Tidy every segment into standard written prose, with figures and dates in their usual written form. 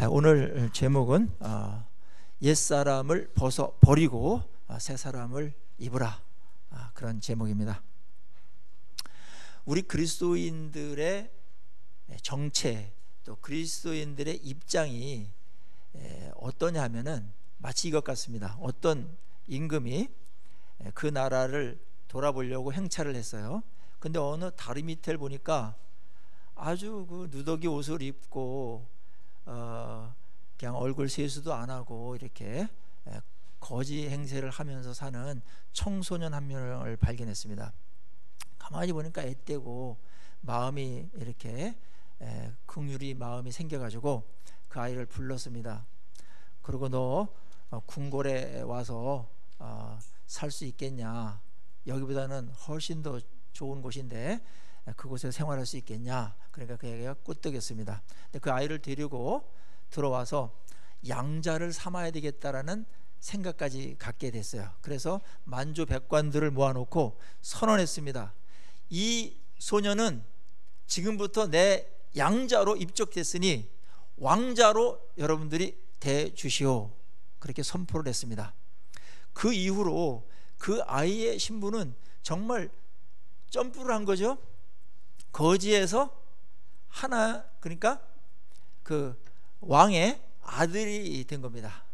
오늘 제목은 옛사람을 버리고 새사람을 입으라, 그런 제목입니다. 우리 그리스도인들의 정체, 또 그리스도인들의 입장이 어떠냐 하면은 마치 이것 같습니다. 어떤 임금이 그 나라를 돌아보려고 행차를 했어요. 근데 어느 다리 밑을 보니까 아주 그 누더기 옷을 입고 그냥 얼굴 세수도 안 하고 이렇게 거지 행세를 하면서 사는 청소년 한 명을 발견했습니다. 가만히 보니까 앳되고 마음이 이렇게 긍휼히 마음이 생겨가지고 그 아이를 불렀습니다. 그리고 너 궁궐에 와서 살 수 있겠냐? 여기보다는 훨씬 더 좋은 곳인데 그곳에 생활할 수 있겠냐? 그러니까 그 애가 꿀떡였습니다. 근데 그 아이를 데리고 들어와서 양자를 삼아야 되겠다라는 생각까지 갖게 됐어요. 그래서 만주백관들을 모아놓고 선언했습니다. 이 소년은 지금부터 내 양자로 입적됐으니 왕자로 여러분들이 대주시오. 그렇게 선포를 했습니다. 그 이후로 그 아이의 신분은 정말 점프를 한 거죠. 거지에서 하나, 그러니까 그 왕의 아들이 된 겁니다.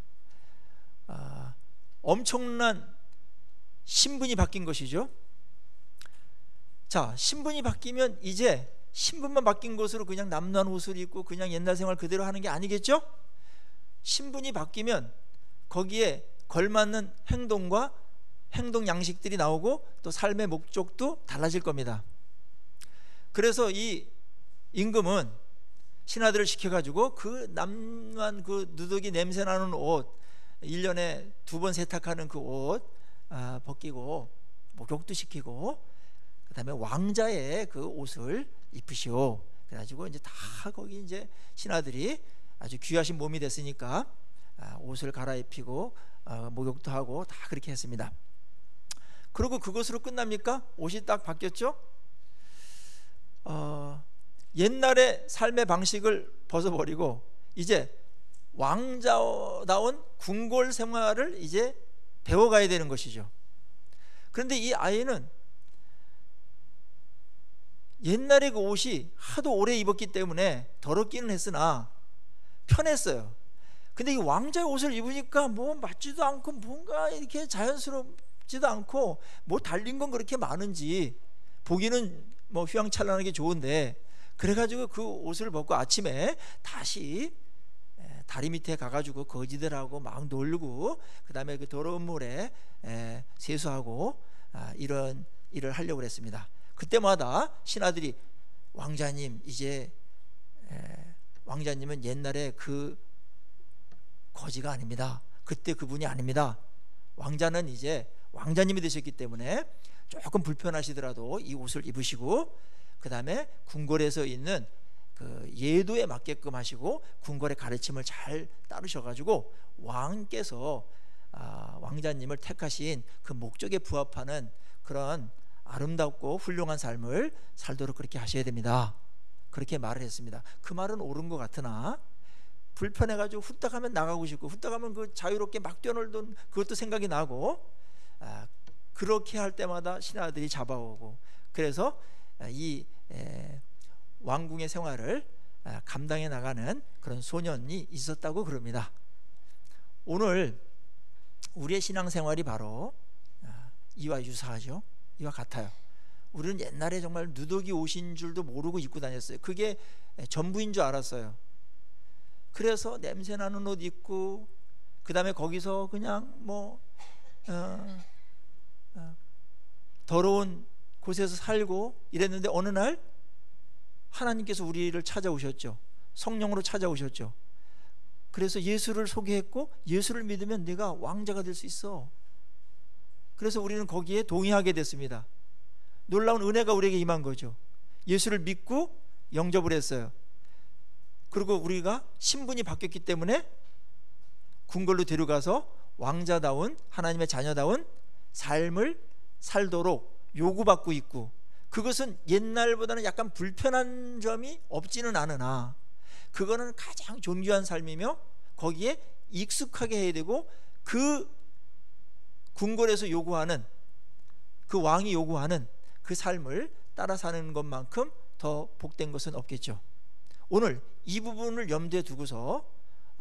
엄청난 신분이 바뀐 것이죠. 자, 신분이 바뀌면 이제 신분만 바뀐 것으로 그냥 남루한 옷을 입고 그냥 옛날 생활 그대로 하는 게 아니겠죠? 신분이 바뀌면 거기에 걸맞는 행동과 행동 양식들이 나오고 또 삶의 목적도 달라질 겁니다. 그래서 이 임금은 신하들을 시켜가지고 그 남루한 그 누더기 냄새나는 옷, 1년에 2번 세탁하는 그 옷 벗기고 목욕도 시키고 그 다음에 왕자의 그 옷을 입으시오. 그래가지고 이제 다 거기 이제 신하들이 아주 귀하신 몸이 됐으니까 옷을 갈아입히고 목욕도 하고 다 그렇게 했습니다. 그리고 그것으로 끝납니까? 옷이 딱 바뀌었죠? 옛날의 삶의 방식을 벗어버리고 이제 왕자다운 궁궐 생활을 이제 배워가야 되는 것이죠. 그런데 이 아이는 옛날에 그 옷이 하도 오래 입었기 때문에 더럽기는 했으나 편했어요. 근데 이 왕자의 옷을 입으니까 뭐 맞지도 않고 뭔가 이렇게 자연스럽지도 않고 뭐 달린 건 그렇게 많은지 보기는 뭐 휘황찬란하게 좋은데, 그래가지고 그 옷을 벗고 아침에 다시 다리 밑에 가가지고 거지들하고 막 놀고 그 다음에 그 더러운 물에 세수하고 이런 일을 하려고 했습니다. 그때마다 신하들이 왕자님, 이제 왕자님은 옛날에 그 거지가 아닙니다. 그때 그분이 아닙니다. 왕자는 이제 왕자님이 되셨기 때문에 조금 불편하시더라도 이 옷을 입으시고 그 다음에 궁궐에서 있는 그 예도에 맞게끔 하시고 궁궐의 가르침을 잘 따르셔가지고 왕께서 왕자님을 택하신 그 목적에 부합하는 그런 아름답고 훌륭한 삶을 살도록 그렇게 하셔야 됩니다. 그렇게 말을 했습니다. 그 말은 옳은 것 같으나 불편해가지고 후딱 하면 나가고 싶고 후딱 하면 그 자유롭게 막 뛰어놀던 그것도 생각이 나고 그렇게 할 때마다 신하들이 잡아오고, 그래서 이 왕궁의 생활을 감당해 나가는 그런 소년이 있었다고 그럽니다. 오늘 우리의 신앙생활이 바로 이와 유사하죠. 이와 같아요. 우리는 옛날에 정말 누더기 옷인 줄도 모르고 입고 다녔어요. 그게 전부인 줄 알았어요. 그래서 냄새나는 옷 입고 그 다음에 거기서 그냥 뭐 더러운 곳에서 살고 이랬는데 어느 날 하나님께서 우리를 찾아오셨죠. 성령으로 찾아오셨죠. 그래서 예수를 소개했고 예수를 믿으면 네가 왕자가 될 수 있어. 그래서 우리는 거기에 동의하게 됐습니다. 놀라운 은혜가 우리에게 임한 거죠. 예수를 믿고 영접을 했어요. 그리고 우리가 신분이 바뀌었기 때문에 궁궐로 데려가서 왕자다운 하나님의 자녀다운 삶을 살도록 요구받고 있고, 그것은 옛날보다는 약간 불편한 점이 없지는 않으나 그거는 가장 존귀한 삶이며 거기에 익숙하게 해야 되고, 그 궁궐에서 요구하는, 그 왕이 요구하는 그 삶을 따라 사는 것만큼 더 복된 것은 없겠죠. 오늘 이 부분을 염두에 두고서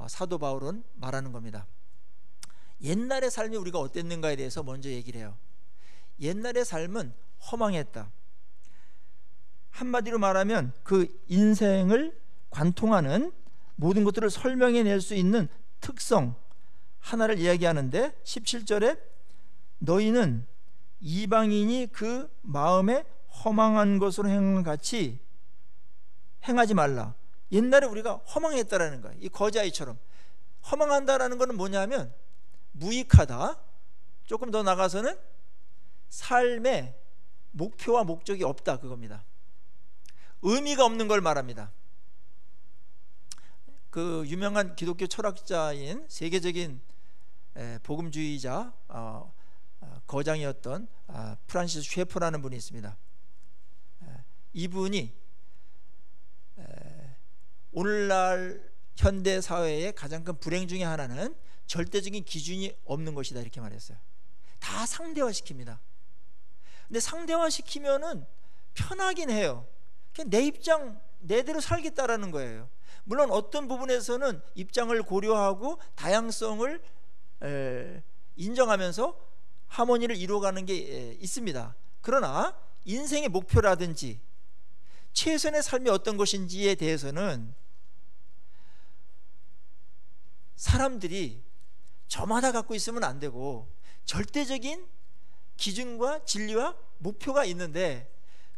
사도 바울은 말하는 겁니다. 옛날의 삶이 우리가 어땠는가에 대해서 먼저 얘기를 해요. 옛날의 삶은 허망했다. 한마디로 말하면 그 인생을 관통하는 모든 것들을 설명해낼 수 있는 특성 하나를 이야기하는데, 17절에 너희는 이방인이 그 마음에 허망한 것으로 행한 같이 행하지 말라. 옛날에 우리가 허망했다라는 거예요. 이 거지아이처럼. 허망한다라는 것은 뭐냐면 무익하다, 조금 더 나가서는 삶의 목표와 목적이 없다, 그겁니다. 의미가 없는 걸 말합니다. 그 유명한 기독교 철학자인 세계적인 복음주의자 거장이었던 프란시스 셰퍼라는 분이 있습니다. 이분이 오늘날 현대 사회의 가장 큰 불행 중에 하나는 절대적인 기준이 없는 것이다, 이렇게 말했어요. 다 상대화시킵니다. 근데 상대화시키면은 편하긴 해요. 그냥 내 입장 내대로 살겠다라는 거예요. 물론 어떤 부분에서는 입장을 고려하고 다양성을 인정하면서 하모니를 이루어가는 게 있습니다. 그러나 인생의 목표라든지 최선의 삶이 어떤 것인지에 대해서는 사람들이 저마다 갖고 있으면 안 되고, 절대적인 기준과 진리와 목표가 있는데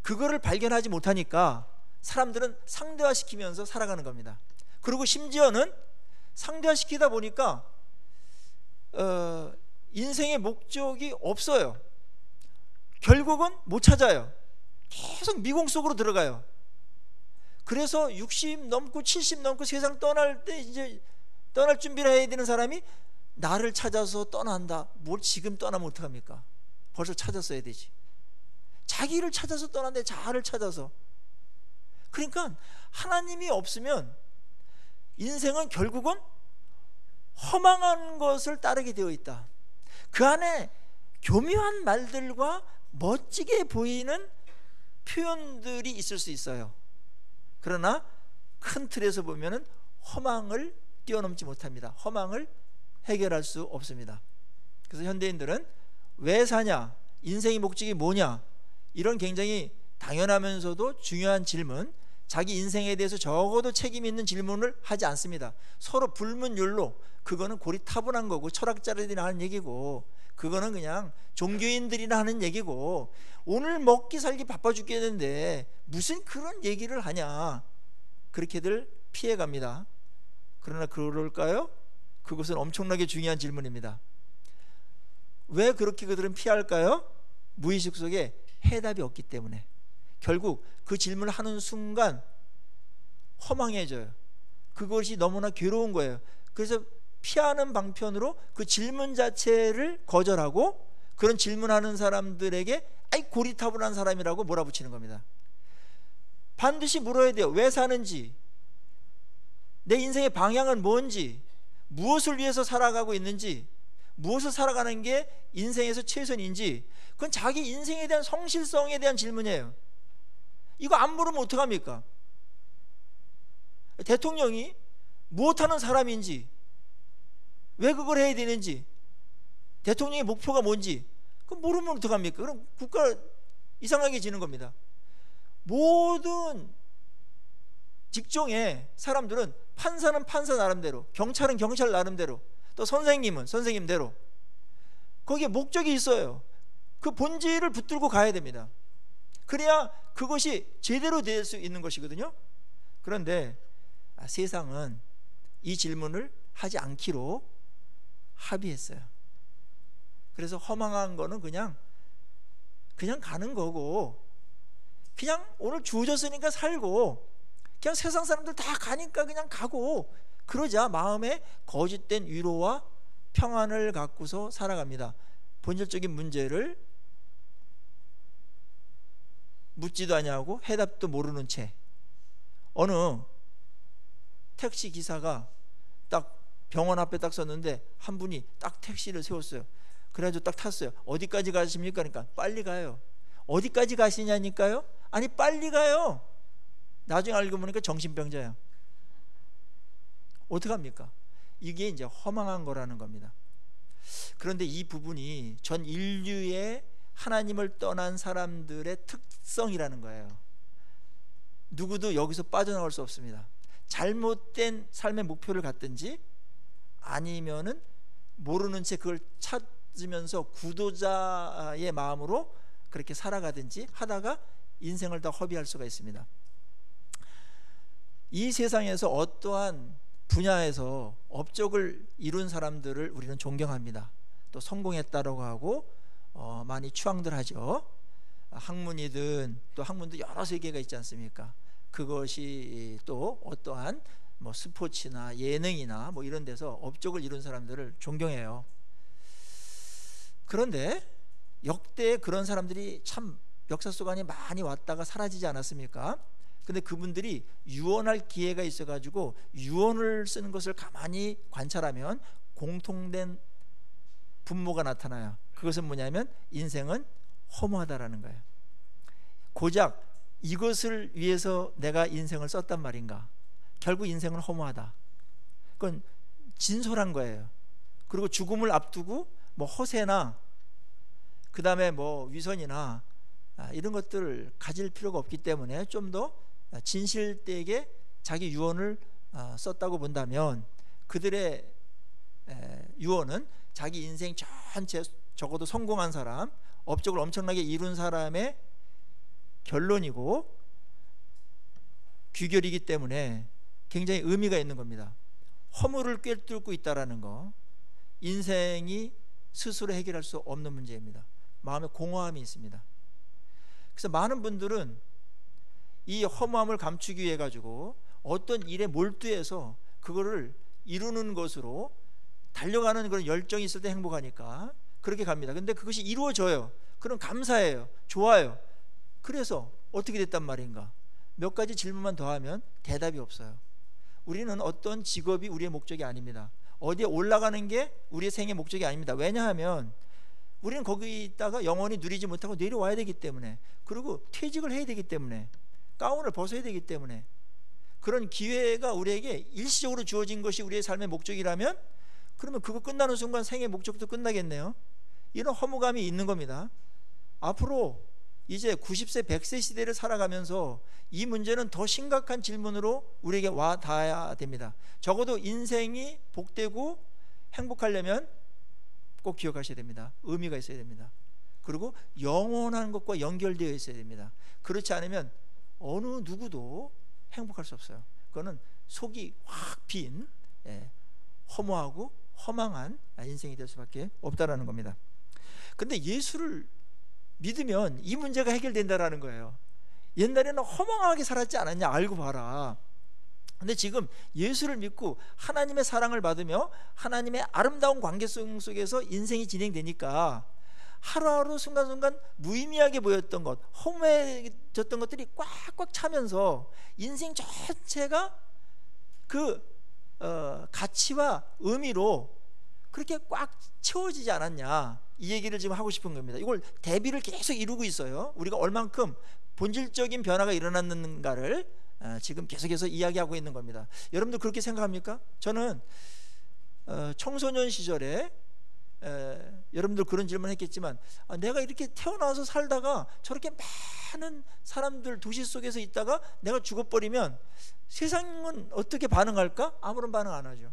그거를 발견하지 못하니까 사람들은 상대화시키면서 살아가는 겁니다. 그리고 심지어는 상대화시키다 보니까 인생의 목적이 없어요. 결국은 못 찾아요. 계속 미궁 속으로 들어가요. 그래서 60 넘고 70 넘고 세상 떠날 때 이제 떠날 준비를 해야 되는 사람이 나를 찾아서 떠난다. 뭘 지금 떠나면 어떡합니까? 벌써 찾았어야 되지. 자기를 찾아서 떠난데, 자아를 찾아서. 그러니까 하나님이 없으면 인생은 결국은 허망한 것을 따르게 되어 있다. 그 안에 교묘한 말들과 멋지게 보이는 표현들이 있을 수 있어요. 그러나 큰 틀에서 보면은 허망을 뛰어넘지 못합니다. 허망을 해결할 수 없습니다. 그래서 현대인들은 왜 사냐, 인생의 목적이 뭐냐, 이런 굉장히 당연하면서도 중요한 질문, 자기 인생에 대해서 적어도 책임 있는 질문을 하지 않습니다. 서로 불문율로, 그거는 고리타분한 거고 철학자들이나 하는 얘기고, 그거는 그냥 종교인들이나 하는 얘기고, 오늘 먹기 살기 바빠 죽겠는데 무슨 그런 얘기를 하냐, 그렇게들 피해갑니다. 그러나 그럴까요? 그것은 엄청나게 중요한 질문입니다. 왜 그렇게 그들은 피할까요? 무의식 속에 해답이 없기 때문에. 결국 그 질문을 하는 순간 허망해져요. 그것이 너무나 괴로운 거예요. 그래서 피하는 방편으로 그 질문 자체를 거절하고, 그런 질문하는 사람들에게 아이 고리타분한 사람이라고 몰아붙이는 겁니다. 반드시 물어야 돼요. 왜 사는지, 내 인생의 방향은 뭔지, 무엇을 위해서 살아가고 있는지, 무엇을 살아가는 게 인생에서 최선인지. 그건 자기 인생에 대한 성실성에 대한 질문이에요. 이거 안 물으면 어떡합니까? 대통령이 무엇하는 사람인지, 왜 그걸 해야 되는지, 대통령의 목표가 뭔지, 그거 모르면 어떡합니까? 그럼 국가 이상하게 지는 겁니다. 모든 직종의 사람들은, 판사는 판사 나름대로, 경찰은 경찰 나름대로, 또 선생님은 선생님대로 거기에 목적이 있어요. 그 본질을 붙들고 가야 됩니다. 그래야 그것이 제대로 될 수 있는 것이거든요. 그런데 세상은 이 질문을 하지 않기로 합의했어요. 그래서 허망한 거는 그냥 가는 거고, 그냥 오늘 주어졌으니까 살고, 그냥 세상 사람들 다 가니까 그냥 가고, 그러자 마음에 거짓된 위로와 평안을 갖고서 살아갑니다. 본질적인 문제를 묻지도 아니하고 해답도 모르는 채 어느 택시 기사가 딱 병원 앞에 딱 섰는데 한 분이 딱 택시를 세웠어요. 그래가지고 딱 탔어요. 어디까지 가십니까? 그러니까 빨리 가요. 어디까지 가시냐니까요? 아니 빨리 가요. 나중에 알고 보니까 정신병자야. 어떡합니까? 이게 이제 허망한 거라는 겁니다. 그런데 이 부분이 전 인류의 하나님을 떠난 사람들의 특성이라는 거예요. 누구도 여기서 빠져나올 수 없습니다. 잘못된 삶의 목표를 갖든지 아니면은 모르는 채 그걸 찾으면서 구도자의 마음으로 그렇게 살아가든지 하다가 인생을 다 허비할 수가 있습니다. 이 세상에서 어떠한 분야에서 업적을 이룬 사람들을 우리는 존경합니다. 또 성공했다라고 하고 많이 추앙들 하죠. 학문이든 또 학문도 여러 세계가 있지 않습니까? 그것이 또 어떠한 뭐 스포츠나 예능이나 뭐 이런 데서 업적을 이룬 사람들을 존경해요. 그런데 역대 그런 사람들이 참 역사 속안에 많이 왔다가 사라지지 않았습니까? 근데 그분들이 유언할 기회가 있어가지고 유언을 쓰는 것을 가만히 관찰하면 공통된 분모가 나타나요. 그것은 뭐냐면 인생은 허무하다라는 거예요. 고작 이것을 위해서 내가 인생을 썼단 말인가? 결국 인생은 허무하다. 그건 진솔한 거예요. 그리고 죽음을 앞두고 뭐 허세나 그 다음에 뭐 위선이나 이런 것들을 가질 필요가 없기 때문에 좀 더 진실되게 자기 유언을 썼다고 본다면 그들의 유언은 자기 인생 전체 적어도 성공한 사람, 업적을 엄청나게 이룬 사람의 결론이고 귀결이기 때문에 굉장히 의미가 있는 겁니다. 허물을 꿰뚫고 있다라는 거, 인생이 스스로 해결할 수 없는 문제입니다. 마음에 공허함이 있습니다. 그래서 많은 분들은 이 허무함을 감추기 위해 가지고 어떤 일에 몰두해서 그거를 이루는 것으로 달려가는 그런 열정이 있을 때 행복하니까 그렇게 갑니다. 근데 그것이 이루어져요. 그럼 감사해요. 좋아요. 그래서 어떻게 됐단 말인가? 몇 가지 질문만 더 하면 대답이 없어요. 우리는 어떤 직업이 우리의 목적이 아닙니다. 어디에 올라가는 게 우리의 생의 목적이 아닙니다. 왜냐하면 우리는 거기 있다가 영원히 누리지 못하고 내려와야 되기 때문에, 그리고 퇴직을 해야 되기 때문에, 가운을 벗어야 되기 때문에, 그런 기회가 우리에게 일시적으로 주어진 것이 우리의 삶의 목적이라면 그러면 그거 끝나는 순간 생의 목적도 끝나겠네요. 이런 허무감이 있는 겁니다. 앞으로 이제 90세 100세 시대를 살아가면서 이 문제는 더 심각한 질문으로 우리에게 와 닿아야 됩니다. 적어도 인생이 복되고 행복하려면 꼭 기억하셔야 됩니다. 의미가 있어야 됩니다. 그리고 영원한 것과 연결되어 있어야 됩니다. 그렇지 않으면 어느 누구도 행복할 수 없어요. 그거는 속이 확 빈 허무하고 허망한 인생이 될 수밖에 없다라는 겁니다. 근데 예수를 믿으면 이 문제가 해결된다라는 거예요. 옛날에는 허망하게 살았지 않았냐, 알고 봐라. 근데 지금 예수를 믿고 하나님의 사랑을 받으며 하나님의 아름다운 관계성 속에서 인생이 진행되니까 하루하루 순간순간 무의미하게 보였던 것, 허무해졌던 것들이 꽉꽉 차면서 인생 전체가 그 가치와 의미로 그렇게 꽉 채워지지 않았냐, 이 얘기를 지금 하고 싶은 겁니다. 이걸 대비를 계속 이루고 있어요. 우리가 얼만큼 본질적인 변화가 일어났는가를 지금 계속해서 이야기하고 있는 겁니다. 여러분들 그렇게 생각합니까? 저는 청소년 시절에 여러분들 그런 질문 했겠지만, 내가 이렇게 태어나서 살다가 저렇게 많은 사람들 도시 속에서 있다가 내가 죽어버리면 세상은 어떻게 반응할까? 아무런 반응 안 하죠.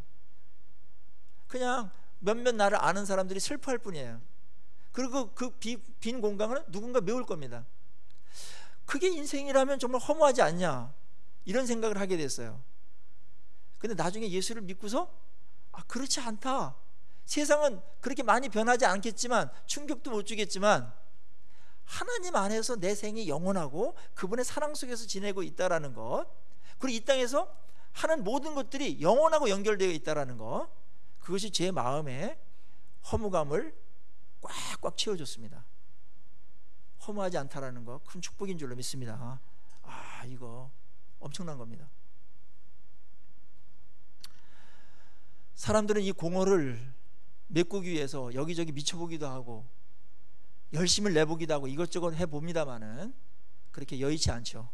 그냥 몇몇 나를 아는 사람들이 슬퍼할 뿐이에요. 그리고 그 빈 공간은 누군가 메울 겁니다. 그게 인생이라면 정말 허무하지 않냐, 이런 생각을 하게 됐어요. 근데 나중에 예수를 믿고서 그렇지 않다. 세상은 그렇게 많이 변하지 않겠지만, 충격도 못 주겠지만, 하나님 안에서 내 생이 영원하고 그분의 사랑 속에서 지내고 있다라는 것, 그리고 이 땅에서 하는 모든 것들이 영원하고 연결되어 있다라는 것, 그것이 제 마음의 허무감을 꽉꽉 채워줬습니다. 허무하지 않다라는 거 큰 축복인 줄로 믿습니다. 이거 엄청난 겁니다. 사람들은 이 공허를 메꾸기 위해서 여기저기 미쳐보기도 하고 열심을 내보기도 하고 이것저것 해봅니다마는 그렇게 여의치 않죠.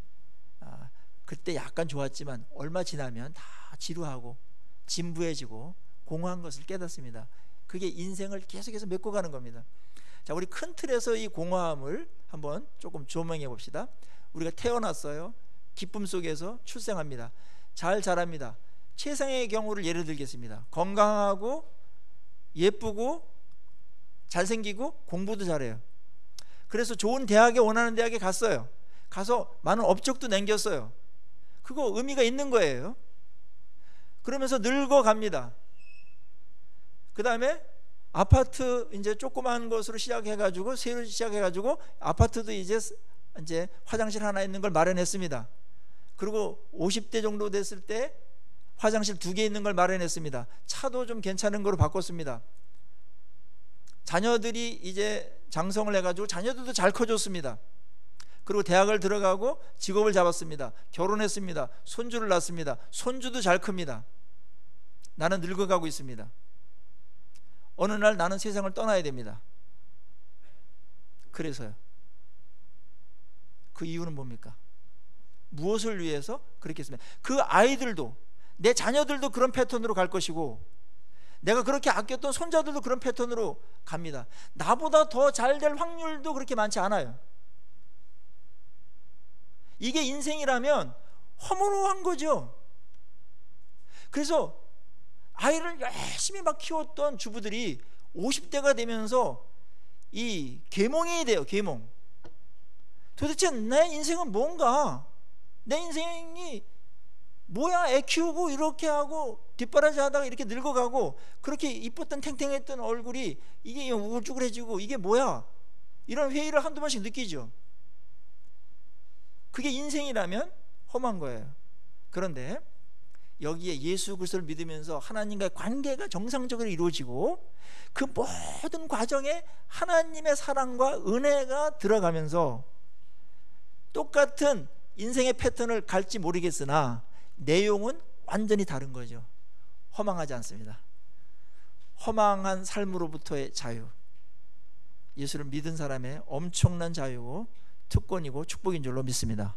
그때 약간 좋았지만 얼마 지나면 다 지루하고 진부해지고 공허한 것을 깨닫습니다. 그게 인생을 계속해서 메꿔 가는 겁니다. 자, 우리 큰 틀에서 이 공허함을 한번 조금 조명해 봅시다. 우리가 태어났어요. 기쁨 속에서 출생합니다. 잘 자랍니다. 최상의 경우를 예를 들겠습니다. 건강하고 예쁘고 잘생기고 공부도 잘해요. 그래서 좋은 대학에, 원하는 대학에 갔어요. 가서 많은 업적도 남겼어요. 그거 의미가 있는 거예요. 그러면서 늙어갑니다. 그 다음에 아파트 이제 조그만 것으로 시작해가지고 새로 시작해가지고 아파트도 이제 화장실 하나 있는 걸 마련했습니다. 그리고 50대 정도 됐을 때 화장실 2개 있는 걸 마련했습니다. 차도 좀 괜찮은 거로 바꿨습니다. 자녀들이 이제 장성을 해가지고 자녀들도 잘 커졌습니다. 그리고 대학을 들어가고 직업을 잡았습니다. 결혼했습니다. 손주를 낳습니다. 손주도 잘 큽니다. 나는 늙어가고 있습니다. 어느 날 나는 세상을 떠나야 됩니다. 그래서요. 그 이유는 뭡니까? 무엇을 위해서 그렇게 했습니까? 그 아이들도, 내 자녀들도 그런 패턴으로 갈 것이고 내가 그렇게 아꼈던 손자들도 그런 패턴으로 갑니다. 나보다 더 잘 될 확률도 그렇게 많지 않아요. 이게 인생이라면 허무한 거죠. 그래서 아이를 열심히 막 키웠던 주부들이 50대가 되면서 이 계몽이 돼요. 계몽. 도대체 내 인생은 뭔가? 내 인생이 뭐야? 애 키우고 이렇게 하고 뒷바라지 하다가 이렇게 늙어가고 그렇게 이뻤던 탱탱했던 얼굴이 이게 우울쭈글해지고 이게 뭐야? 이런 회의를 한두 번씩 느끼죠. 그게 인생이라면 험한 거예요. 그런데 여기에 예수 그리스도를 믿으면서 하나님과의 관계가 정상적으로 이루어지고 그 모든 과정에 하나님의 사랑과 은혜가 들어가면서 똑같은 인생의 패턴을 갈지 모르겠으나 내용은 완전히 다른 거죠. 허망하지 않습니다. 허망한 삶으로부터의 자유, 예수를 믿은 사람의 엄청난 자유고 특권이고 축복인 줄로 믿습니다.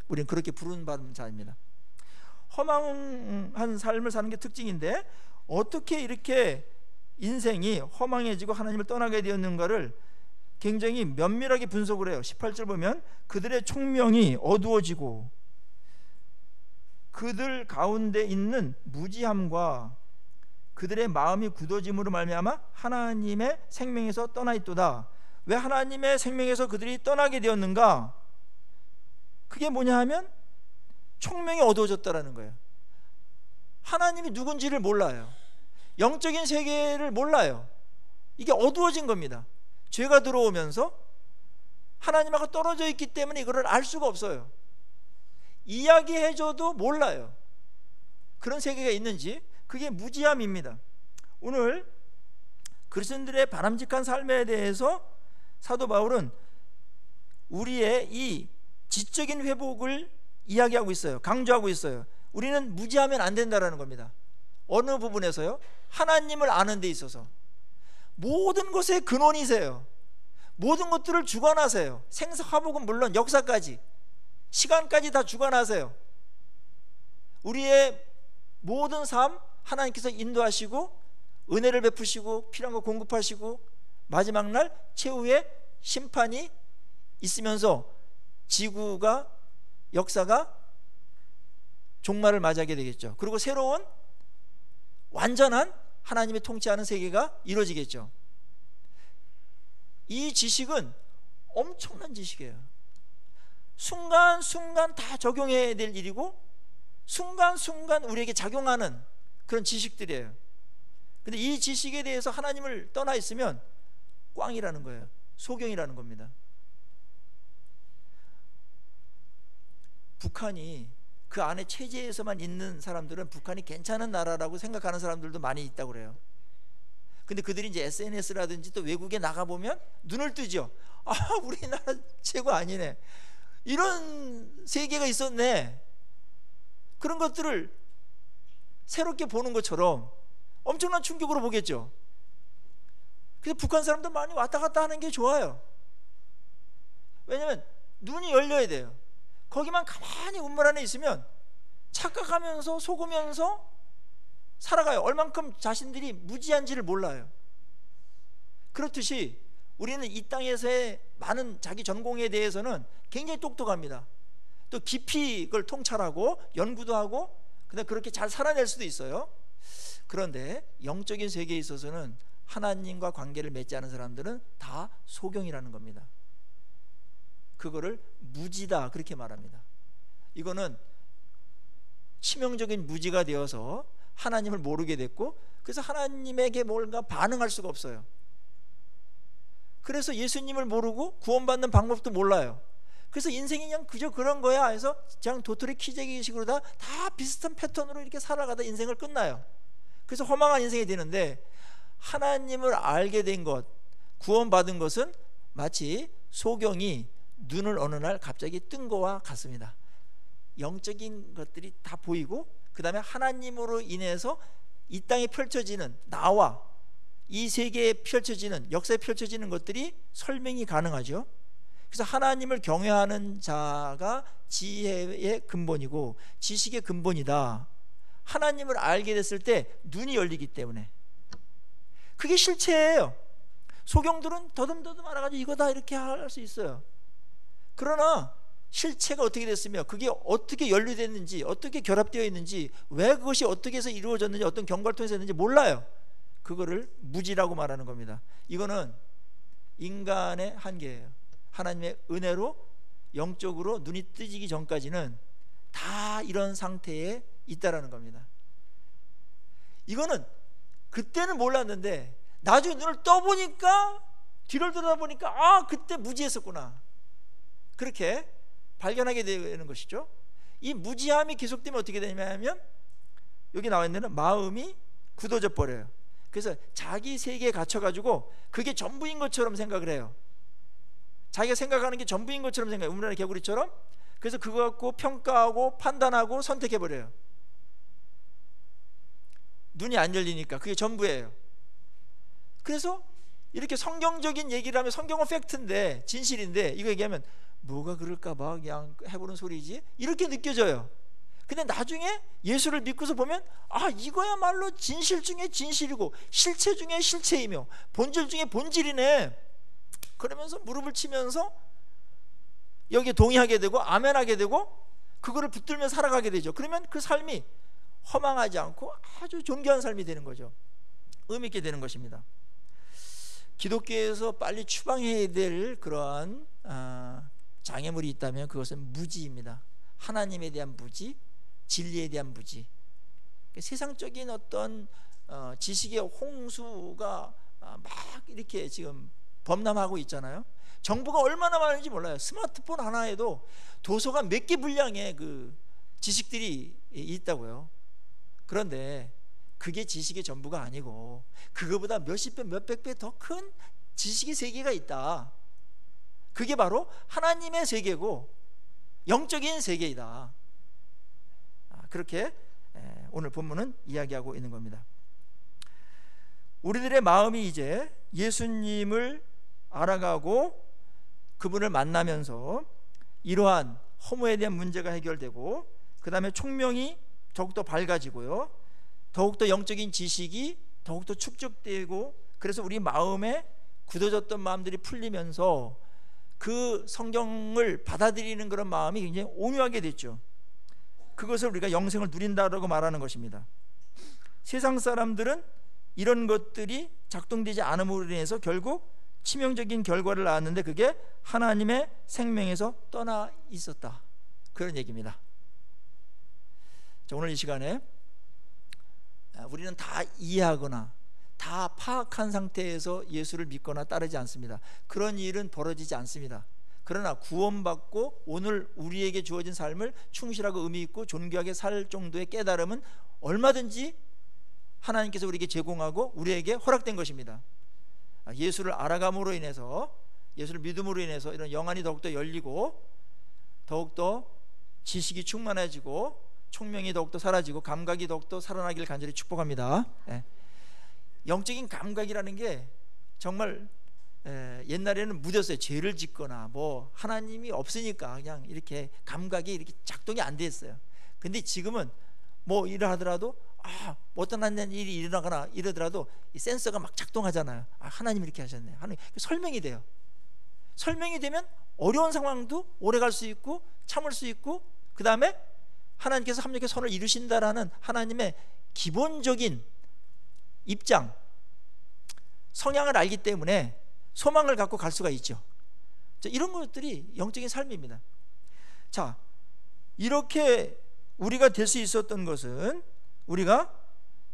우리는 그렇게 부름받은 자입니다. 허망한 삶을 사는 게 특징인데 어떻게 이렇게 인생이 허망해지고 하나님을 떠나게 되었는가를 굉장히 면밀하게 분석을 해요. 18절 보면 그들의 총명이 어두워지고 그들 가운데 있는 무지함과 그들의 마음이 굳어짐으로 말미암아 하나님의 생명에서 떠나 있도다. 왜 하나님의 생명에서 그들이 떠나게 되었는가? 그게 뭐냐 하면 총명이 어두워졌다라는 거예요. 하나님이 누군지를 몰라요. 영적인 세계를 몰라요. 이게 어두워진 겁니다. 죄가 들어오면서 하나님하고 떨어져 있기 때문에 이거를 알 수가 없어요. 이야기해줘도 몰라요. 그런 세계가 있는지. 그게 무지함입니다. 오늘 그리스도인들의 바람직한 삶에 대해서 사도 바울은 우리의 이 지적인 회복을 이야기하고 있어요. 강조하고 있어요. 우리는 무지하면 안 된다라는 겁니다. 어느 부분에서요? 하나님을 아는 데 있어서. 모든 것의 근원이세요. 모든 것들을 주관하세요. 생사화복은 물론 역사까지, 시간까지 다 주관하세요. 우리의 모든 삶 하나님께서 인도하시고 은혜를 베푸시고 필요한 거 공급하시고 마지막 날 최후의 심판이 있으면서 지구가, 역사가 종말을 맞이하게 되겠죠. 그리고 새로운 완전한 하나님의 통치하는 세계가 이루어지겠죠. 이 지식은 엄청난 지식이에요. 순간순간 다 적용해야 될 일이고 순간순간 우리에게 작용하는 그런 지식들이에요. 근데 이 지식에 대해서 하나님을 떠나 있으면 꽝이라는 거예요. 소경이라는 겁니다. 북한이 그 안에 체제에서만 있는 사람들은 북한이 괜찮은 나라라고 생각하는 사람들도 많이 있다고 그래요. 근데 그들이 이제 SNS라든지 또 외국에 나가보면 눈을 뜨죠. 아, 우리나라 최고 아니네. 이런 세계가 있었네. 그런 것들을 새롭게 보는 것처럼 엄청난 충격으로 보겠죠. 그래서 북한 사람들 많이 왔다 갔다 하는 게 좋아요. 왜냐하면 눈이 열려야 돼요. 거기만 가만히 운물 안에 있으면 착각하면서 속으면서 살아가요. 얼만큼 자신들이 무지한지를 몰라요. 그렇듯이 우리는 이 땅에서의 많은 자기 전공에 대해서는 굉장히 똑똑합니다. 또 깊이 그걸 통찰하고 연구도 하고 그다음에 그렇게 잘 살아낼 수도 있어요. 그런데 영적인 세계에 있어서는 하나님과 관계를 맺지 않은 사람들은 다 소경이라는 겁니다. 그거를 무지다 그렇게 말합니다. 이거는 치명적인 무지가 되어서 하나님을 모르게 됐고, 그래서 하나님에게 뭔가 반응할 수가 없어요. 그래서 예수님을 모르고 구원받는 방법도 몰라요. 그래서 인생이 그냥 그저 그런 거야 해서 그냥 도토리 키재기식으로 다 비슷한 패턴으로 이렇게 살아가다 인생을 끝나요. 그래서 허망한 인생이 되는데, 하나님을 알게 된 것, 구원받은 것은 마치 소경이 눈을 어느 날 갑자기 뜬 거와 같습니다. 영적인 것들이 다 보이고, 그 다음에 하나님으로 인해서 이 땅에 펼쳐지는, 나와 이 세계에 펼쳐지는, 역사에 펼쳐지는 것들이 설명이 가능하죠. 그래서 하나님을 경외하는 자가 지혜의 근본이고 지식의 근본이다. 하나님을 알게 됐을 때 눈이 열리기 때문에 그게 실체예요. 소경들은 더듬더듬 알아가지고 이거다 이렇게 할 수 있어요. 그러나 실체가 어떻게 됐으며 그게 어떻게 연루됐는지, 어떻게 결합되어 있는지, 왜 그것이 어떻게 해서 이루어졌는지, 어떤 경과를 통해서 했는지 몰라요. 그거를 무지라고 말하는 겁니다. 이거는 인간의 한계예요. 하나님의 은혜로 영적으로 눈이 뜨지기 전까지는 다 이런 상태에 있다라는 겁니다. 이거는 그때는 몰랐는데 나중에 눈을 떠보니까, 뒤를 돌아보니까 아, 그때 무지했었구나, 그렇게 발견하게 되는 것이죠. 이 무지함이 계속되면 어떻게 되냐면, 여기 나와 있는 마음이 굳어져 버려요. 그래서 자기 세계에 갇혀가지고 그게 전부인 것처럼 생각을 해요. 자기가 생각하는 게 전부인 것처럼 생각해요. 우물안의 개구리처럼. 그래서 그거 갖고 평가하고 판단하고 선택해버려요. 눈이 안 열리니까 그게 전부예요. 그래서 이렇게 성경적인 얘기를 하면, 성경은 팩트인데, 진실인데, 이거 얘기하면 뭐가 그럴까봐 그냥 해보는 소리지 이렇게 느껴져요. 근데 나중에 예수를 믿고서 보면 아, 이거야말로 진실 중에 진실이고 실체 중에 실체이며 본질 중에 본질이네. 그러면서 무릎을 치면서 여기에 동의하게 되고 아멘하게 되고 그거를 붙들며 살아가게 되죠. 그러면 그 삶이 허망하지 않고 아주 존귀한 삶이 되는 거죠. 의미 있게 되는 것입니다. 기독교에서 빨리 추방해야 될 그러한 장애물이 있다면 그것은 무지입니다. 하나님에 대한 무지, 진리에 대한 무지. 세상적인 어떤 지식의 홍수가 막 이렇게 지금 범람하고 있잖아요. 정보가 얼마나 많은지 몰라요. 스마트폰 하나에도 도서관 몇 개 분량의 그 지식들이 있다고요. 그런데 그게 지식의 전부가 아니고 그거보다 몇십 배, 몇백 배 더 큰 지식의 세계가 있다. 그게 바로 하나님의 세계고 영적인 세계이다. 그렇게 오늘 본문은 이야기하고 있는 겁니다. 우리들의 마음이 이제 예수님을 알아가고 그분을 만나면서 이러한 허무에 대한 문제가 해결되고, 그 다음에 총명이 더욱더 밝아지고요, 더욱더 영적인 지식이 더욱더 축적되고, 그래서 우리 마음에 굳어졌던 마음들이 풀리면서 그 성경을 받아들이는 그런 마음이 굉장히 온유하게 됐죠. 그것을 우리가 영생을 누린다라고 말하는 것입니다. 세상 사람들은 이런 것들이 작동되지 않음으로 인해서 결국 치명적인 결과를 낳았는데 그게 하나님의 생명에서 떠나 있었다, 그런 얘기입니다. 자, 오늘 이 시간에 우리는 다 이해하거나 다 파악한 상태에서 예수를 믿거나 따르지 않습니다. 그런 일은 벌어지지 않습니다. 그러나 구원받고 오늘 우리에게 주어진 삶을 충실하고 의미 있고 존귀하게 살 정도의 깨달음은 얼마든지 하나님께서 우리에게 제공하고 우리에게 허락된 것입니다. 예수를 알아감으로 인해서, 예수를 믿음으로 인해서 이런 영안이 더욱더 열리고 더욱더 지식이 충만해지고 총명이 더욱더 사라지고 감각이 더욱더 살아나기를 간절히 축복합니다. 영적인 감각이라는 게 정말 옛날에는 무뎌서요. 죄를 짓거나 뭐 하나님이 없으니까 그냥 이렇게 감각이 이렇게 작동이 안 됐어요. 근데 지금은 뭐 일을 하더라도 어떤 일이 일어나거나 이러더라도 이 센서가 막 작동하잖아요. 하나님 이렇게 하셨네. 하나님 설명이 돼요. 설명이 되면 어려운 상황도 오래 갈 수 있고 참을 수 있고, 그 다음에 하나님께서 합력의 선을 이루신다라는 하나님의 기본적인 입장, 성향을 알기 때문에 소망을 갖고 갈 수가 있죠. 이런 것들이 영적인 삶입니다. 자, 이렇게 우리가 될 수 있었던 것은 우리가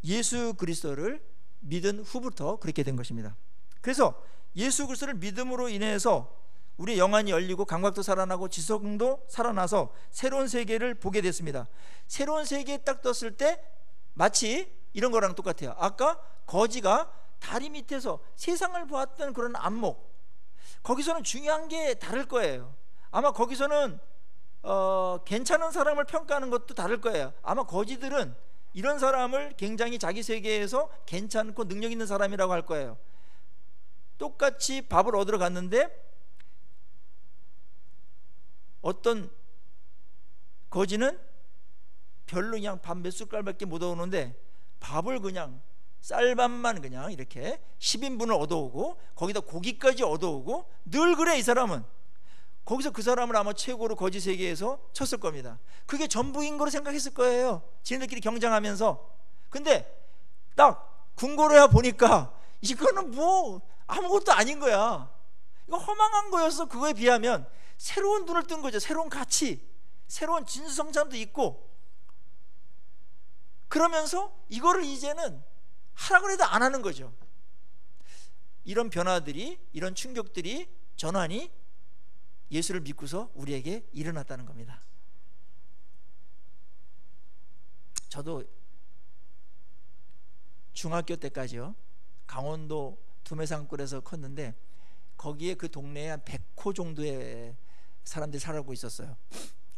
예수 그리스도를 믿은 후부터 그렇게 된 것입니다. 그래서 예수 그리스도를 믿음으로 인해서 우리의 영안이 열리고 감각도 살아나고 지성도 살아나서 새로운 세계를 보게 됐습니다. 새로운 세계에 딱 떴을 때 마치 이런 거랑 똑같아요. 아까 거지가 다리 밑에서 세상을 보았던 그런 안목, 거기서는 중요한 게 다를 거예요. 아마 거기서는 괜찮은 사람을 평가하는 것도 다를 거예요. 아마 거지들은 이런 사람을 굉장히 자기 세계에서 괜찮고 능력 있는 사람이라고 할 거예요. 똑같이 밥을 얻으러 갔는데 어떤 거지는 별로 그냥 밥 몇 숟갈밖에 못 얻었는데 밥을 그냥 쌀밥만 그냥 이렇게 10인분을 얻어오고 거기다 고기까지 얻어오고, 늘 그래. 이 사람은 거기서 그 사람을 아마 최고로 거지 세계에서 쳤을 겁니다. 그게 전부인 거로 생각했을 거예요, 지네들끼리 경쟁하면서. 근데 딱 궁궐에 와 보니까 이거는 뭐 아무것도 아닌 거야. 이거 허망한 거였어. 그거에 비하면 새로운 눈을 뜬 거죠. 새로운 가치, 새로운 진수성찬도 있고. 그러면서 이거를 이제는 하라고 해도 안 하는 거죠. 이런 변화들이, 이런 충격들이, 전환이 예수를 믿고서 우리에게 일어났다는 겁니다. 저도 중학교 때까지요, 강원도 두메산골에서 컸는데 거기에 그 동네에 한 100호 정도의 사람들이 살고 있었어요.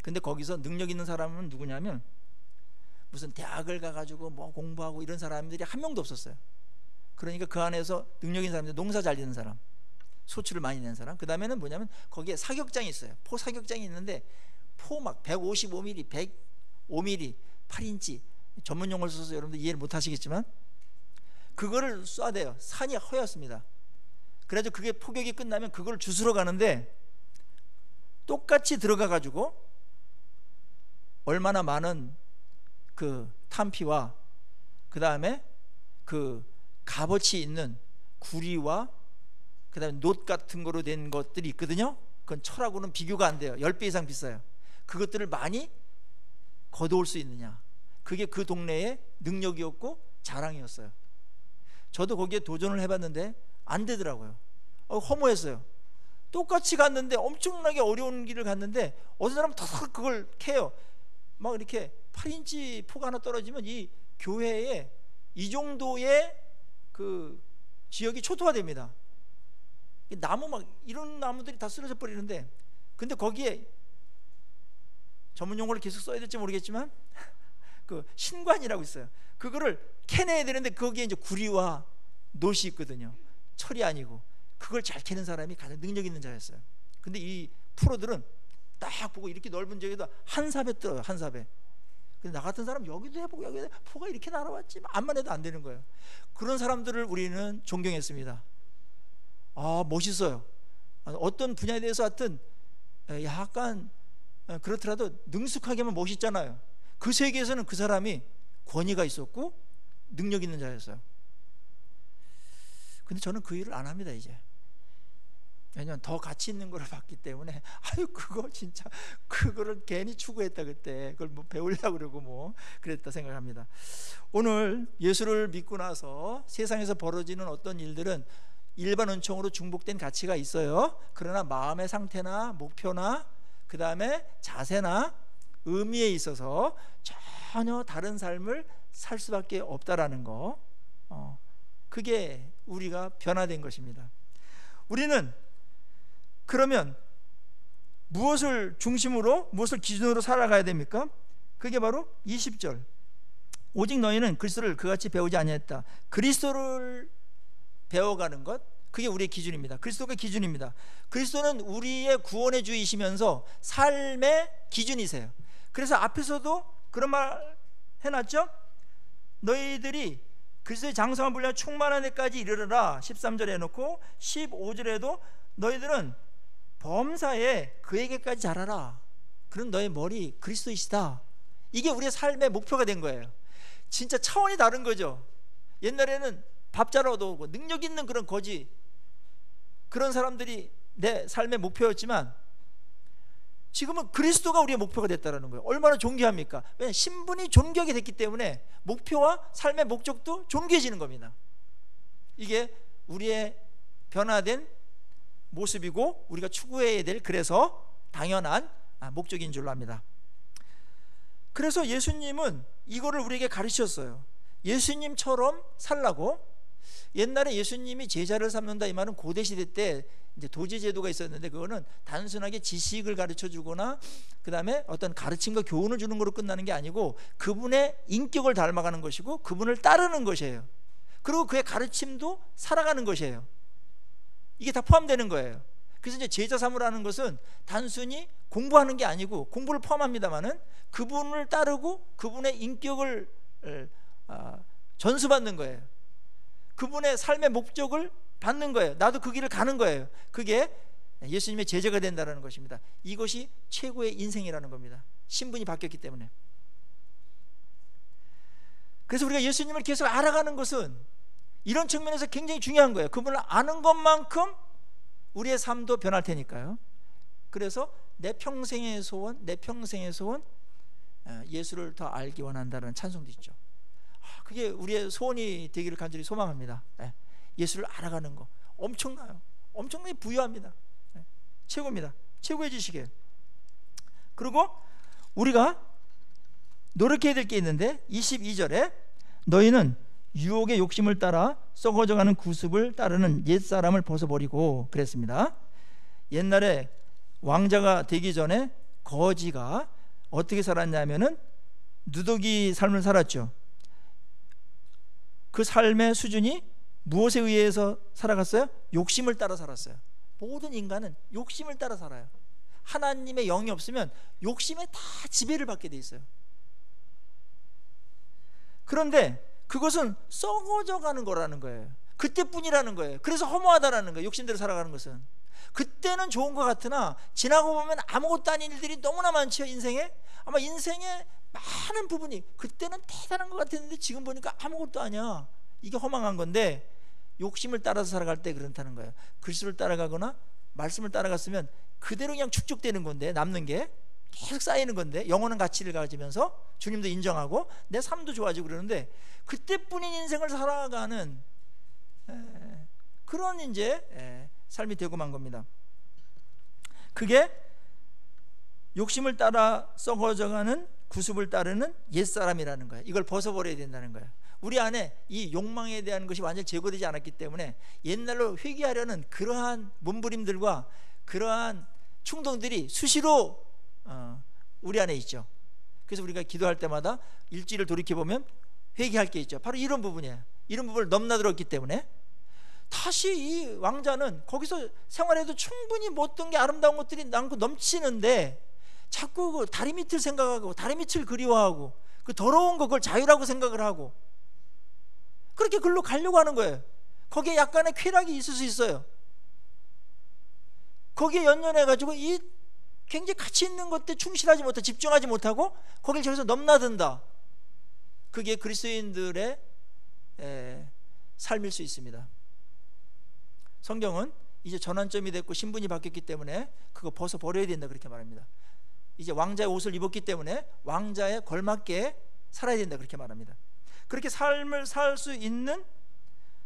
근데 거기서 능력 있는 사람은 누구냐면 무슨 대학을 가가지고 뭐 공부하고 이런 사람들이 한 명도 없었어요. 그러니까 그 안에서 능력 있는 사람들, 농사 잘 짓는 사람, 소출을 많이 내는 사람, 그 다음에는 뭐냐면 거기에 사격장이 있어요. 포 사격장이 있는데 포 막 155mm, 105mm, 8인치 전문 용어를 써서 여러분들 이해를 못 하시겠지만 그거를 쏴대요. 산이 허였습니다. 그래서 그게 포격이 끝나면 그걸 주스러 가는데 똑같이 들어가 가지고 얼마나 많은 그 탄피와 그 다음에 그 값어치 있는 구리와 그 다음에 놋 같은 거로 된 것들이 있거든요. 그건 철하고는 비교가 안 돼요. 10배 이상 비싸요. 그것들을 많이 거둬올 수 있느냐, 그게 그 동네의 능력이었고 자랑이었어요. 저도 거기에 도전을 해봤는데 안 되더라고요. 허무했어요. 똑같이 갔는데 엄청나게 어려운 길을 갔는데 어떤 사람은 다 그걸 캐요. 막 이렇게 8인치 포가 하나 떨어지면 이 교회에 이 정도의 그 지역이 초토화됩니다. 나무 막 이런 나무들이 다 쓰러져 버리는데, 근데 거기에 전문 용어를 계속 써야 될지 모르겠지만 그 신관이라고 있어요. 그거를 캐내야 되는데 거기에 이제 구리와 놋이 있거든요. 철이 아니고. 그걸 잘 캐는 사람이 가장 능력 있는 자였어요. 근데 이 프로들은 딱 보고 이렇게 넓은 지역에도 한 삽에 떠요. 한 삽에. 근데 나 같은 사람 여기도 해보고 여기도 포가 이렇게 날아왔지 암만 해도 안 되는 거예요. 그런 사람들을 우리는 존경했습니다. 멋있어요. 어떤 분야에 대해서 하여튼 약간 그렇더라도 능숙하게 하면 멋있잖아요. 그 세계에서는 그 사람이 권위가 있었고 능력 있는 자였어요. 근데 저는 그 일을 안 합니다 이제. 왜냐면 더 가치 있는 걸 봤기 때문에 그거 진짜 그거를 괜히 추구했다 그때. 그걸 뭐 배우려고 그러고 뭐 그랬다 생각합니다. 오늘 예수를 믿고 나서 세상에서 벌어지는 어떤 일들은 일반 은총으로 중복된 가치가 있어요. 그러나 마음의 상태나 목표나 그 다음에 자세나 의미에 있어서 전혀 다른 삶을 살 수밖에 없다라는 거, 그게 우리가 변화된 것입니다. 우리는 그러면 무엇을 중심으로, 무엇을 기준으로 살아가야 됩니까? 그게 바로 20절 오직 너희는 그리스도를 그같이 배우지 아니했다. 그리스도를 배워가는 것, 그게 우리의 기준입니다. 그리스도가 기준입니다. 그리스도는 우리의 구원의 주이시면서 삶의 기준이세요. 그래서 앞에서도 그런 말 해놨죠. 너희들이 그리스도의 장성한 분량 충만한 데까지 이르러라 13절에 해놓고 15절에도 너희들은 범사에 그에게까지 자라라. 그런 너의 머리 그리스도이시다. 이게 우리의 삶의 목표가 된 거예요. 진짜 차원이 다른 거죠. 옛날에는 밥 잘 얻어오고 능력 있는 그런 거지, 그런 사람들이 내 삶의 목표였지만 지금은 그리스도가 우리의 목표가 됐다는 거예요. 얼마나 존귀합니까? 왜냐하면 신분이 존귀하게 됐기 때문에 목표와 삶의 목적도 존귀해지는 겁니다. 이게 우리의 변화된 모습이고 우리가 추구해야 될, 그래서 당연한 목적인 줄로 압니다. 그래서 예수님은 이거를 우리에게 가르치셨어요. 예수님처럼 살라고. 옛날에 예수님이 제자를 삼는다 이 말은 고대 시대 때 이제 도제 제도가 있었는데, 그거는 단순하게 지식을 가르쳐 주거나 그 다음에 어떤 가르침과 교훈을 주는 것으로 끝나는 게 아니고 그분의 인격을 닮아가는 것이고 그분을 따르는 것이에요. 그리고 그의 가르침도 살아가는 것이에요. 이게 다 포함되는 거예요. 그래서 이제 제자 삼으라는 것은 단순히 공부하는 게 아니고, 공부를 포함합니다만은 그분을 따르고 그분의 인격을 전수받는 거예요. 그분의 삶의 목적을 받는 거예요. 나도 그 길을 가는 거예요. 그게 예수님의 제자가 된다는 것입니다. 이것이 최고의 인생이라는 겁니다. 신분이 바뀌었기 때문에. 그래서 우리가 예수님을 계속 알아가는 것은 이런 측면에서 굉장히 중요한 거예요. 그분을 아는 것만큼 우리의 삶도 변할 테니까요. 그래서 내 평생의 소원, 예수를 더 알기 원한다는 찬송도 있죠. 그게 우리의 소원이 되기를 간절히 소망합니다. 예수를 알아가는 거 엄청나요. 엄청나게 부유합니다. 최고입니다. 최고의 지식이에요. 그리고 우리가 노력해야 될 게 있는데 22절에 너희는 유혹의 욕심을 따라 썩어져가는 구습을 따르는 옛사람을 벗어버리고 그랬습니다. 옛날에 왕자가 되기 전에 거지가 어떻게 살았냐면은 누더기 삶을 살았죠. 그 삶의 수준이 무엇에 의해서 살아갔어요? 욕심을 따라 살았어요. 모든 인간은 욕심을 따라 살아요. 하나님의 영이 없으면 욕심에 다 지배를 받게 돼 있어요. 그런데 그것은 썩어져 가는 거라는 거예요. 그때뿐이라는 거예요. 그래서 허무하다라는 거예요. 욕심대로 살아가는 것은. 그때는 좋은 것 같으나 지나고 보면 아무것도 아닌 일들이 너무나 많죠. 인생에. 아마 인생의 많은 부분이 그때는 대단한 것 같았는데 지금 보니까 아무것도 아니야. 이게 허망한 건데, 욕심을 따라서 살아갈 때 그렇다는 거예요. 그리스도를 따라가거나 말씀을 따라갔으면 그대로 그냥 축적되는 건데, 남는 게 계속 쌓이는 건데, 영원한 가치를 가지면서 주님도 인정하고 내 삶도 좋아지고 그러는데, 그때뿐인 인생을 살아가는 그런 이제 삶이 되고 만 겁니다. 그게 욕심을 따라 썩어져가는 구습을 따르는 옛사람이라는 거예요. 이걸 벗어버려야 된다는 거예요. 우리 안에 이 욕망에 대한 것이 완전히 제거되지 않았기 때문에 옛날로 회귀하려는 그러한 몸부림들과 그러한 충동들이 수시로 우리 안에 있죠. 그래서 우리가 기도할 때마다 일주일을 돌이켜보면 회개할 게 있죠. 바로 이런 부분이에요. 이런 부분을 넘나들었기 때문에 다시 이 왕자는 거기서 생활해도 충분히 뭐 어떤 게 아름다운 것들이 남고 넘치는데 자꾸 그 다리 밑을 생각하고 다리 밑을 그리워하고 그 더러운 거 그걸 자유라고 생각을 하고 그렇게 글로 가려고 하는 거예요. 거기에 약간의 쾌락이 있을 수 있어요. 거기에 연연해가지고 이 굉장히 가치 있는 것들에 충실하지 못하고 집중하지 못하고 거길 저기서 넘나든다. 그게 그리스도인들의 삶일 수 있습니다. 성경은 이제 전환점이 됐고 신분이 바뀌었기 때문에 그거 벗어버려야 된다 그렇게 말합니다. 이제 왕자의 옷을 입었기 때문에 왕자에 걸맞게 살아야 된다 그렇게 말합니다. 그렇게 삶을 살 수 있는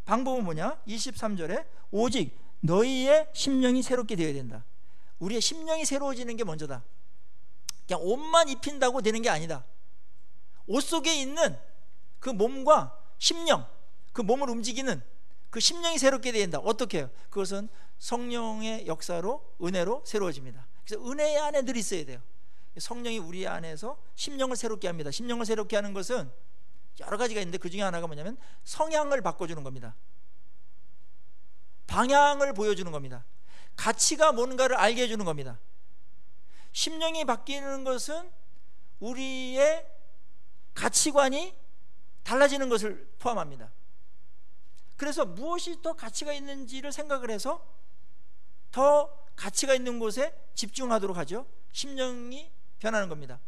방법은 뭐냐? 23절에 오직 너희의 심령이 새롭게 되어야 된다. 우리의 심령이 새로워지는 게 먼저다. 그냥 옷만 입힌다고 되는 게 아니다. 옷 속에 있는 그 몸과 심령, 그 몸을 움직이는 그 심령이 새롭게 되어야 된다. 어떻게 해요? 그것은 성령의 역사로, 은혜로 새로워집니다. 그래서 은혜 안에 늘 있어야 돼요. 성령이 우리 안에서 심령을 새롭게 합니다. 심령을 새롭게 하는 것은 여러 가지가 있는데 그 중에 하나가 뭐냐면 성향을 바꿔주는 겁니다. 방향을 보여주는 겁니다. 가치가 뭔가를 알게 해주는 겁니다. 심령이 바뀌는 것은 우리의 가치관이 달라지는 것을 포함합니다. 그래서 무엇이 더 가치가 있는지를 생각을 해서 더 가치가 있는 곳에 집중하도록 하죠. 심령이 변하는 겁니다.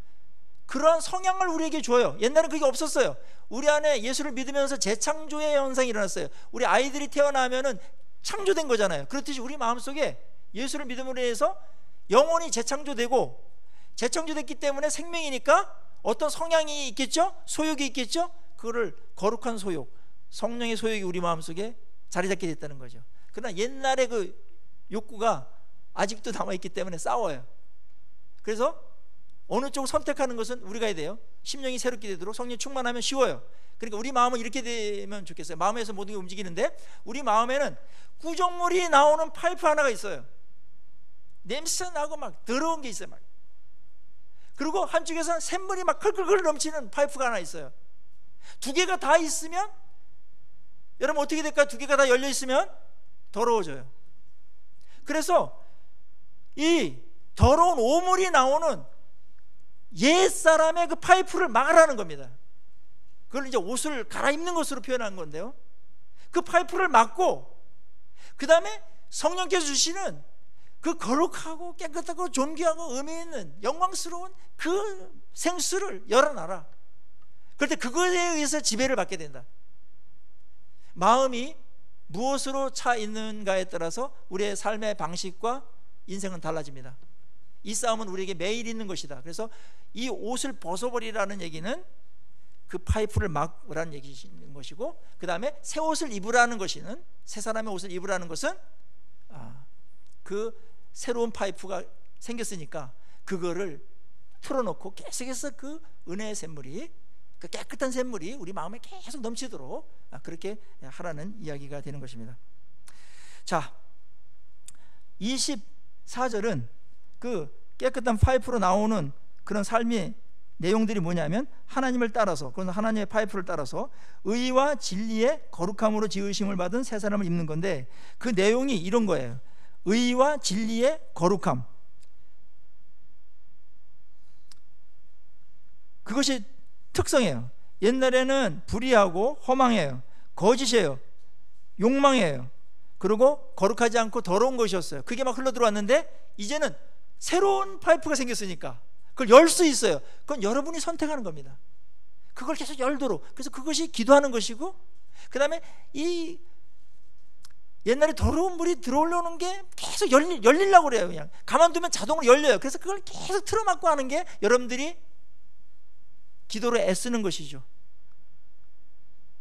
그런 성향을 우리에게 줘요. 옛날엔 그게 없었어요. 우리 안에 예수를 믿으면서 재창조의 현상이 일어났어요. 우리 아이들이 태어나면은 창조된 거잖아요. 그렇듯이 우리 마음속에 예수를 믿음으로 해서 영혼이 재창조되고, 재창조됐기 때문에 생명이니까 어떤 성향이 있겠죠? 소욕이 있겠죠? 그거를 거룩한 소욕, 성령의 소욕이 우리 마음속에 자리 잡게 됐다는 거죠. 그러나 옛날의 그 욕구가 아직도 남아있기 때문에 싸워요. 그래서 어느 쪽을 선택하는 것은 우리가 해야 돼요. 심령이 새롭게 되도록 성령 충만하면 쉬워요. 그러니까 우리 마음은 이렇게 되면 좋겠어요. 마음에서 모든 게 움직이는데 우리 마음에는 구정물이 나오는 파이프 하나가 있어요. 냄새 나고 막 더러운 게 있어요. 막. 그리고 한쪽에서는 샘물이 막 클클클 넘치는 파이프가 하나 있어요. 두 개가 다 있으면 여러분 어떻게 될까요? 두 개가 다 열려 있으면 더러워져요. 그래서 이 더러운 오물이 나오는 옛사람의 그 파이프를 막으라는 겁니다. 그걸 이제 옷을 갈아입는 것으로 표현한 건데요, 그 파이프를 막고 그 다음에 성령께서 주시는 그 거룩하고 깨끗하고 존귀하고 의미 있는 영광스러운 그 생수를 열어놔라. 그럴 때 그것에 의해서 지배를 받게 된다. 마음이 무엇으로 차 있는가에 따라서 우리의 삶의 방식과 인생은 달라집니다. 이 싸움은 우리에게 매일 있는 것이다. 그래서 이 옷을 벗어버리라는 얘기는 그 파이프를 막으라는 얘기인 것이고, 그 다음에 새 옷을 입으라는 것이는, 새 사람의 옷을 입으라는 것은 그 새로운 파이프가 생겼으니까 그거를 틀어놓고 계속해서 그 은혜의 샘물이, 그 깨끗한 샘물이 우리 마음에 계속 넘치도록 그렇게 하라는 이야기가 되는 것입니다. 자, 24절은 그 깨끗한 파이프로 나오는 그런 삶의 내용들이 뭐냐면, 하나님을 따라서, 그건 하나님의 파이프를 따라서 의와 진리의 거룩함으로 지으심을 받은 새 사람을 입는 건데, 그 내용이 이런 거예요. 의와 진리의 거룩함, 그것이 특성이에요. 옛날에는 불의하고 허망해요, 거짓이에요, 욕망이에요, 그리고 거룩하지 않고 더러운 것이었어요. 그게 막 흘러들어왔는데 이제는 새로운 파이프가 생겼으니까 그걸 열 수 있어요. 그건 여러분이 선택하는 겁니다. 그걸 계속 열도록. 그래서 그것이 기도하는 것이고, 그 다음에 이 옛날에 더러운 물이 들어오려는 게 계속 열리려고 그래요. 그냥 가만두면 자동으로 열려요. 그래서 그걸 계속 틀어막고 하는 게 여러분들이 기도로 애쓰는 것이죠.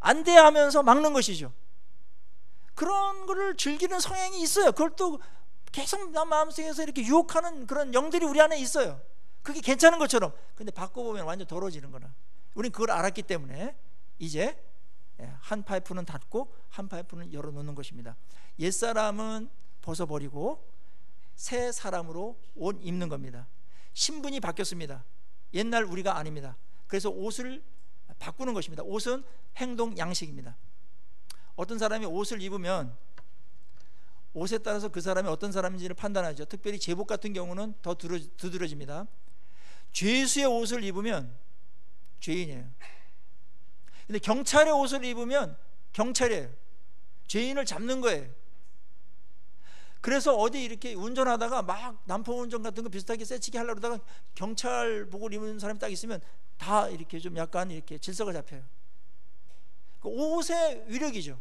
안 돼 하면서 막는 것이죠. 그런 거를 즐기는 성향이 있어요. 그걸 또 계속 나 마음속에서 이렇게 유혹하는 그런 영들이 우리 안에 있어요. 그게 괜찮은 것처럼. 근데 바꿔보면 완전 더러워지는 거나. 우린 그걸 알았기 때문에 이제 한 파이프는 닫고 한 파이프는 열어놓는 것입니다. 옛사람은 벗어버리고 새 사람으로 옷 입는 겁니다. 신분이 바뀌었습니다. 옛날 우리가 아닙니다. 그래서 옷을 바꾸는 것입니다. 옷은 행동 양식입니다. 어떤 사람이 옷을 입으면 옷에 따라서 그 사람이 어떤 사람인지를 판단하죠. 특별히 제복 같은 경우는 더 두드러집니다. 죄수의 옷을 입으면 죄인이에요. 근데 경찰의 옷을 입으면 경찰이에요. 죄인을 잡는 거예요. 그래서 어디 이렇게 운전하다가 막 난폭 운전 같은 거 비슷하게 새치기 하려고 그러다가 경찰복을 입은 사람이 딱 있으면 다 이렇게 좀 약간 이렇게 질서가 잡혀요. 그 옷의 위력이죠.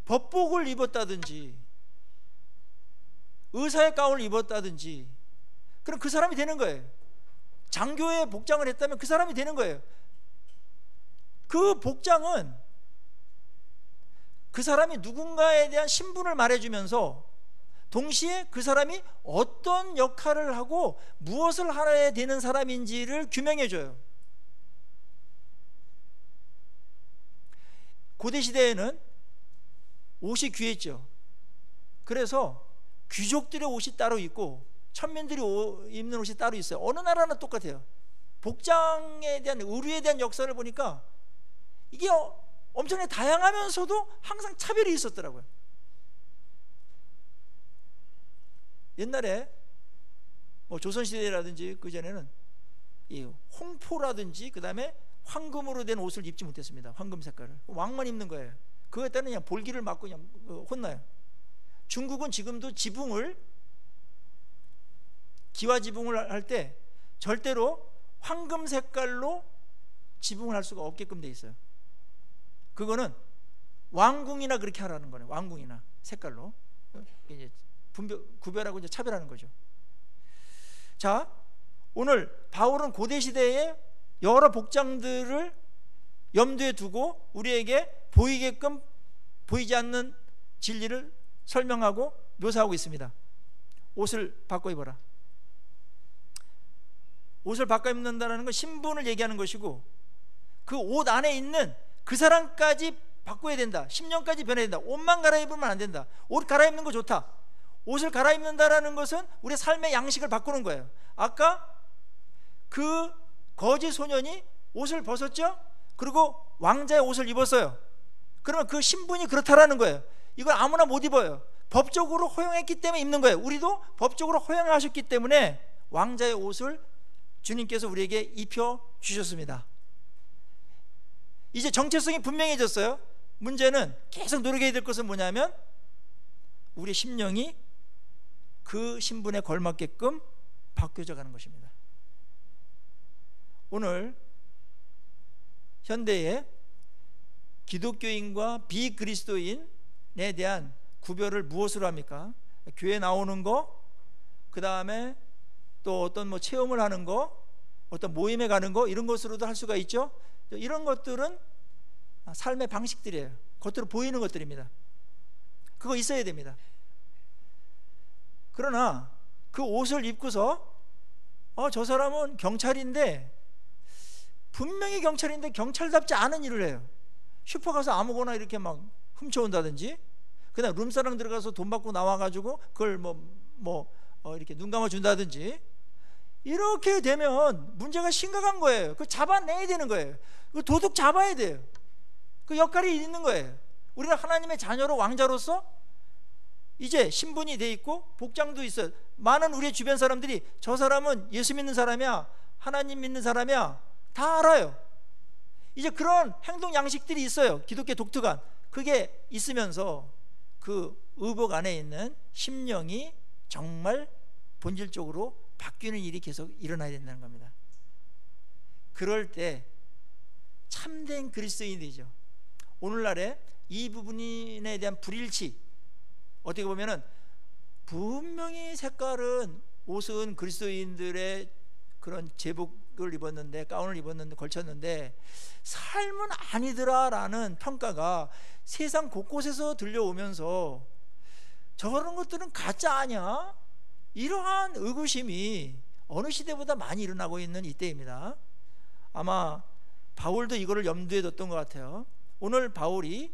법복을 입었다든지 의사의 가운을 입었다든지 그럼 그 사람이 되는 거예요. 장교의 복장을 했다면 그 사람이 되는 거예요. 그 복장은 그 사람이 누군가에 대한 신분을 말해주면서 동시에 그 사람이 어떤 역할을 하고 무엇을 하아야 되는 사람인지를 규명해줘요. 고대시대에는 옷이 귀했죠. 그래서 귀족들의 옷이 따로 있고 천민들이 입는 옷이 따로 있어요. 어느 나라나 똑같아요. 복장에 대한 의류에 대한 역사를 보니까 이게 엄청나게 다양하면서도 항상 차별이 있었더라고요. 옛날에 뭐 조선시대라든지 그 전에는 이 홍포라든지 그 다음에 황금으로 된 옷을 입지 못했습니다. 황금 색깔을. 왕만 입는 거예요. 그거에 따른 그냥 볼기를 맞고 그냥 혼나요. 중국은 지금도 지붕을, 기와 지붕을 할 때 절대로 황금 색깔로 지붕을 할 수가 없게끔 돼 있어요. 그거는 왕궁이나 그렇게 하라는 거예요. 왕궁이나 색깔로 이제 구별하고 이제 차별하는 거죠. 자, 오늘 바울은 고대 시대의 여러 복장들을 염두에 두고 우리에게 보이게끔 보이지 않는 진리를 설명하고 묘사하고 있습니다. 옷을 바꿔 입어라. 옷을 바꿔 입는다는 건 신분을 얘기하는 것이고, 그 옷 안에 있는 그 사람까지 바꿔야 된다. 10년까지 변해야 된다. 옷만 갈아입으면 안 된다. 옷 갈아입는 거 좋다. 옷을 갈아입는다라는 것은 우리의 삶의 양식을 바꾸는 거예요. 아까 그 거지 소년이 옷을 벗었죠? 그리고 왕자의 옷을 입었어요. 그러면 그 신분이 그렇다라는 거예요. 이걸 아무나 못 입어요. 법적으로 허용했기 때문에 입는 거예요. 우리도 법적으로 허용하셨기 때문에 왕자의 옷을 주님께서 우리에게 입혀 주셨습니다. 이제 정체성이 분명해졌어요. 문제는 계속 노력해야 될 것은 뭐냐면 우리의 심령이 그 신분에 걸맞게끔 바뀌어져 가는 것입니다. 오늘 현대의 기독교인과 비그리스도인에 대한 구별을 무엇으로 합니까? 교회 나오는 거, 그 다음에 또 어떤 뭐 체험을 하는 거, 어떤 모임에 가는 거, 이런 것으로도 할 수가 있죠. 이런 것들은 삶의 방식들이에요. 겉으로 보이는 것들입니다. 그거 있어야 됩니다. 그러나 그 옷을 입고서 저 사람은 경찰인데, 분명히 경찰인데 경찰답지 않은 일을 해요. 슈퍼 가서 아무거나 이렇게 막 훔쳐온다든지, 그다음 룸사롱 들어가서 돈 받고 나와가지고 그걸 이렇게 눈 감아 준다든지, 이렇게 되면 문제가 심각한 거예요. 그 잡아내야 되는 거예요. 그 도둑 잡아야 돼요. 그 역할이 있는 거예요. 우리는 하나님의 자녀로, 왕자로서 이제 신분이 돼 있고 복장도 있어요. 많은 우리의 주변 사람들이 저 사람은 예수 믿는 사람이야, 하나님 믿는 사람이야, 다 알아요. 이제 그런 행동 양식들이 있어요. 기독교 독특한. 그게 있으면서 그 의복 안에 있는 심령이 정말 본질적으로 바뀌는 일이 계속 일어나야 된다는 겁니다. 그럴 때 참된 그리스도인이 되죠. 오늘날에 이 부분에 대한 불일치, 어떻게 보면은 분명히 색깔은, 옷은 그리스도인들의 그런 제복을 입었는데, 가운을 입었는데, 걸쳤는데 삶은 아니더라라는 평가가 세상 곳곳에서 들려오면서 저런 것들은 가짜 아니야? 이러한 의구심이 어느 시대보다 많이 일어나고 있는 이때입니다. 아마 바울도 이거를 염두에 뒀던 것 같아요. 오늘 바울이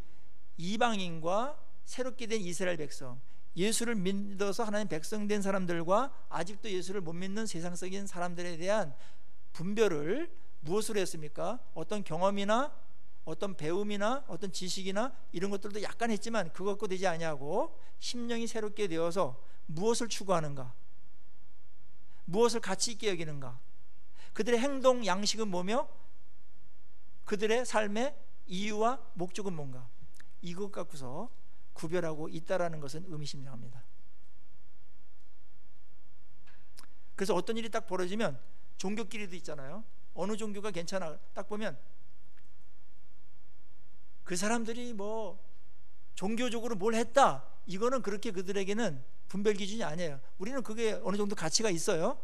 이방인과 새롭게 된 이스라엘 백성, 예수를 믿어서 하나님 백성 된 사람들과 아직도 예수를 못 믿는 세상적인 사람들에 대한 분별을 무엇으로 했습니까? 어떤 경험이나 어떤 배움이나 어떤 지식이나 이런 것들도 약간 했지만 그것 갖고 되지 아니하고 심령이 새롭게 되어서 무엇을 추구하는가, 무엇을 가치 있게 여기는가, 그들의 행동 양식은 뭐며 그들의 삶의 이유와 목적은 뭔가, 이것 갖고서 구별하고 있다라는 것은 의미심장합니다. 그래서 어떤 일이 딱 벌어지면 종교끼리도 있잖아요. 어느 종교가 괜찮아 딱 보면 그 사람들이 뭐 종교적으로 뭘 했다, 이거는 그렇게 그들에게는 분별 기준이 아니에요. 우리는 그게 어느 정도 가치가 있어요.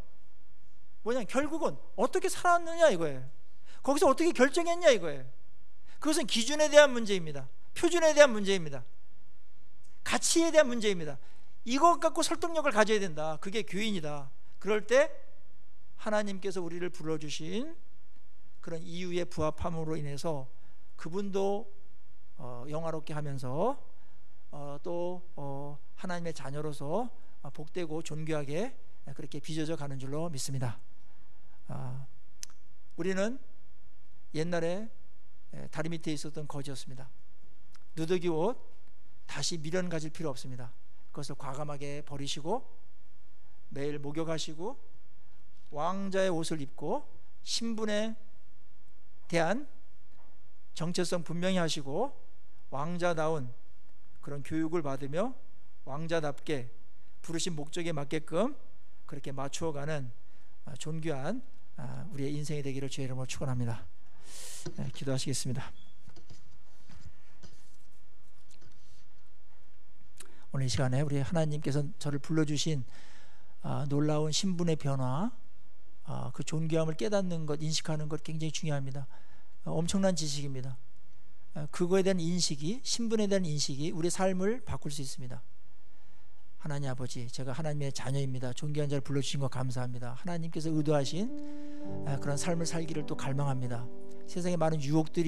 뭐냐, 결국은 어떻게 살았느냐 이거예요. 거기서 어떻게 결정했냐 이거예요. 그것은 기준에 대한 문제입니다. 표준에 대한 문제입니다. 가치에 대한 문제입니다. 이것 갖고 설득력을 가져야 된다. 그게 교인이다. 그럴 때 하나님께서 우리를 불러주신 그런 이유에 부합함으로 인해서 그분도 영화롭게 하면서 또 하나님의 자녀로서 복되고 존귀하게 그렇게 빚어져 가는 줄로 믿습니다. 우리는 옛날에 다리 밑에 있었던 거지였습니다. 누더기 옷 다시 미련 가질 필요 없습니다. 그것을 과감하게 버리시고 매일 목욕하시고 왕자의 옷을 입고 신분에 대한 정체성 분명히 하시고 왕자다운 그런 교육을 받으며 왕자답게 부르신 목적에 맞게끔 그렇게 맞추어가는 존귀한 우리의 인생이 되기를 주의 이름으로 축원합니다. 기도하시겠습니다. 오늘 이 시간에 우리 하나님께서 저를 불러주신 놀라운 신분의 변화, 그 존귀함을 깨닫는 것, 인식하는 것 굉장히 중요합니다. 엄청난 지식입니다. 그거에 대한 인식이, 신분에 대한 인식이 우리 삶을 바꿀 수 있습니다. 하나님 아버지, 제가 하나님의 자녀입니다. 존귀한 자를 불러주신 것 감사합니다. 하나님께서 의도하신 그런 삶을 살기를 또 갈망합니다. 세상에 많은 유혹들이